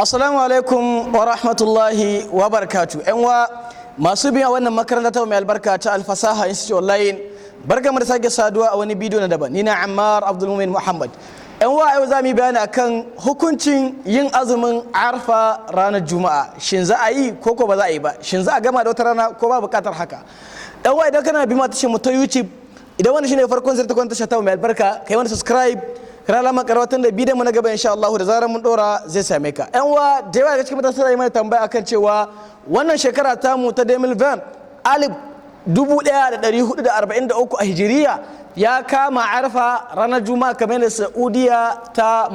Assalamu alaikum wa rahmatullahi wa barakatu. ‘Yan wa masu biya wannan makaranta ta mai albarka ta Alfasaha Institute Online, barka mu da sake saduwa a wani bidiyo na daban. Ni na Ammar Abdulmumin Muhammad. ‘Yan wa yau za mu yi bayani akan hukuncin yin azumin Arfa ranar Juma'a. Shin za a yi ko ba za a yi ba? Shin za a gama da wata rana ko ba bukatar haka? ‘Yan wa idan kana bi ma tashin mu ta YouTube, idan wani shine farkon zai ta kwanta ta mai albarka, kai wani subscribe, kana lama karawatan da bidiyon mu na gaba insha Allah da zarar mun dora zai same ka. Yan uwa da yawa daga cikin mutane suna mana tambaya akan cewa wannan shekara ta mu ta 2020 alif 1443 a hijiriya ya kama Arfa ranar Juma'a kamar da Saudiya ta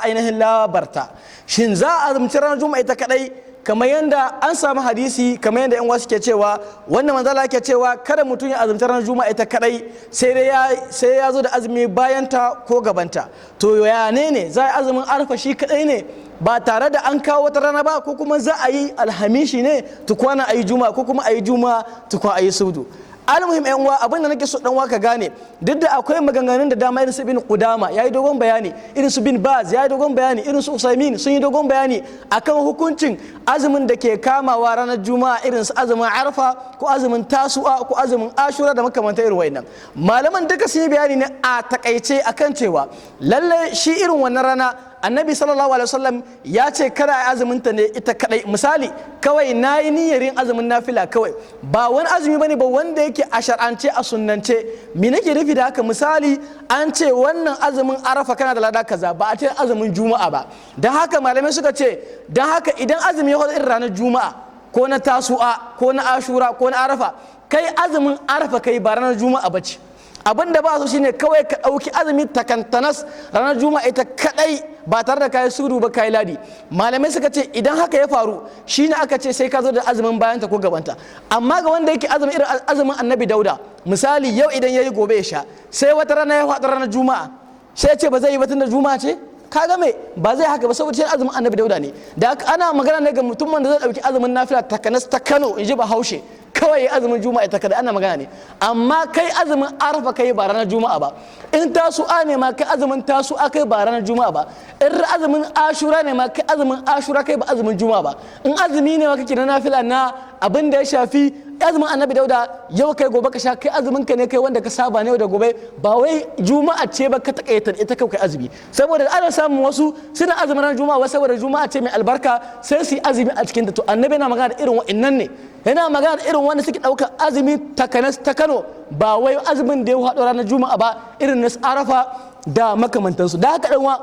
ainihin labarta. Shin za a azumci ranar Juma'a ita kadai kamar yadda an samu hadisi kamar yadda yan wasu ke cewa wannan manzala ke cewa kada mutum ya azumta ranar Juma'a ita kadai sai ya zo da azumi bayanta ko gabanta. To ya ne za a azumin Arfa shi kadai ne ba tare da an kawo wata rana ba, ko kuma za a yi alhamishi ne tukwana a yi Juma'a, ko kuma a yi Juma'a tukwana a yi Subdu? Almuhim yan uwa, abin da nake so dan waka gane, duk da akwai maganganun da dama irin su Ibn Qudama yayi dogon bayani, irin su Bin Baz yayi dogon bayani, irin su Usaimin sun yi dogon bayani akan hukuncin azumin da ke kamawa ranar Juma'a, irin su azumin Arfa ko azumin Tasu'a ko azumin Ashura da makamantan irin wayannan. Malaman duka sun yi bayani ne a takaice akan cewa lalle shi irin wannan rana Annabi sallallahu alaihi wasallam ya ce kada a azumin ta ne ita kadai. Misali, kawai nayi niyyar yin azumin nafila kawai, ba wani azumi bane ba wanda yake a shar'ance a sunnance. Me nake nufi da haka? Misali, an ce wannan azumin Arafa kana da lada kaza, ba a ce azumin Juma'a ba. Dan haka malamai suka ce, dan haka idan azumi ya hada irin ranar Juma'a ko na Tasu'a ko na Ashura ko na Arafa, kai azumin Arafa kai ba ranar Juma'a bace. Abin da ba su shine kawai ka ɗauki azumi takantanas ranar Juma'a ita kadai ba tare da kayi sudu ba kayi ladi. Malamai suka ce idan haka ya faru shine aka ce sai ka zo da azumin bayanta ko gabanta. Amma ga wanda yake azumi irin azumin Annabi Dauda, misali yau idan yayi gobe ya sha, sai wata rana ya faɗa ranar Juma'a, sai ya ce ba zai yi ba tunda Juma'a ce, kaga me ba zai haka ba saboda shi azumin Annabi Dauda ne. Da ana magana ne ga mutumin da zai ɗauki azumin nafila takanas ta Kano, in ji Bahaushe, kawai azumin Juma'a ita kada, ana magana ne. Amma kai azumin Arfa kai ba ranar Juma'a ba, in Tasu'a ne ma kai azumin Tasu'a kai ba ranar Juma'a ba, in azumin Ashura ne ma kai azumin Ashura kai ba azumin Juma'a ba, in azumi ne ma kake na nafila na abin da ya shafi azumin Annabi Dauda, yau kai gobe ka sha, kai azumin ka ne kai wanda ka saba ne da gobe, ba wai Juma'a ce ba ka takaita ita kai azumi. Saboda ana samun wasu suna azumin ranar Juma'a wasu saboda Juma'a ce mai albarka sai su yi azumi a cikin ta. To Annabi yana magana da irin wa'annan ne, yana magana da irin wanda suke ɗaukar azumi takanas ta Kano, ba wai azumin da ya haɗu ranar Juma'a ba irin na Arafa da makamantansu. Da haka ɗanwa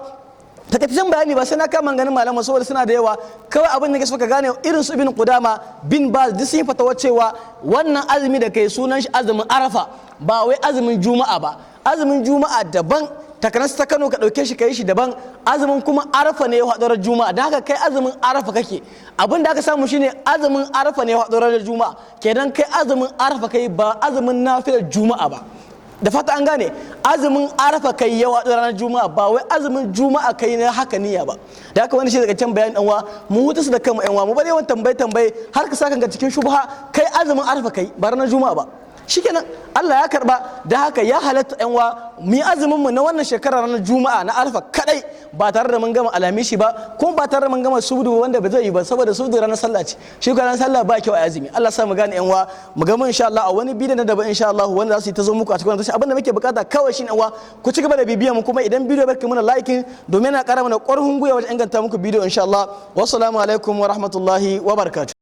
takaitaccen bayani ba sai na kama ganin malaman saboda suna da yawa, kawai abin da ke so ka gane irin su Ibn Qudama, Bin Baz duk sun fatawa cewa wannan azumi da kai sunan shi azumin Arafa ba wai azumin Juma'a ba. Azumin Juma'a daban, takanas ta Kano ka ɗauke shi kai shi daban, azumin kuma Arafa ne ya haɗu Juma'a. Da haka kai azumin Arafa kake, abin da aka samu shine azumin Arafa ne ya haɗu Juma'a, kenan kai azumin Arafa kai ba azumin nafilar Juma'a ba. Da fata an gane, azumin Arafa kai ya haɗu ranar Juma'a, ba wai azumin Juma'a kai na haka niyya ba. Da haka wani shi daga can bayan ɗanwa mu hutu su da kanmu ɗanwa, mu bari yawan tambaye har ka saka cikin shubha, kai azumin Arafa kai ba ranar Juma'a ba. Shikenan Allah ya karba. Da haka ya halatta yan wa mu yi azumin mu na wannan shekara ranar Juma'a na Arfa kadai, ba tare da mun gama alamishi ba, kuma ba tare da mun gama sudu wanda ba zai yi ba saboda sudu ranar sallah ce. Shi ranar sallah ba kyau a azumi. Allah sa mu gane yan wa, mu gama insha Allah a wani bidiyo na daban insha Allah wanda za su yi ta zo muku a cikin wannan. Abin da muke bukata kawai shine yan wa ku ci gaba da bibiyan mu, kuma idan bidiyo barka muna liking domin yana ƙara mana ƙarfin gwiwa wajen inganta muku bidiyo insha Allah. Wassalamu alaikum wa rahmatullahi wa barakatuh.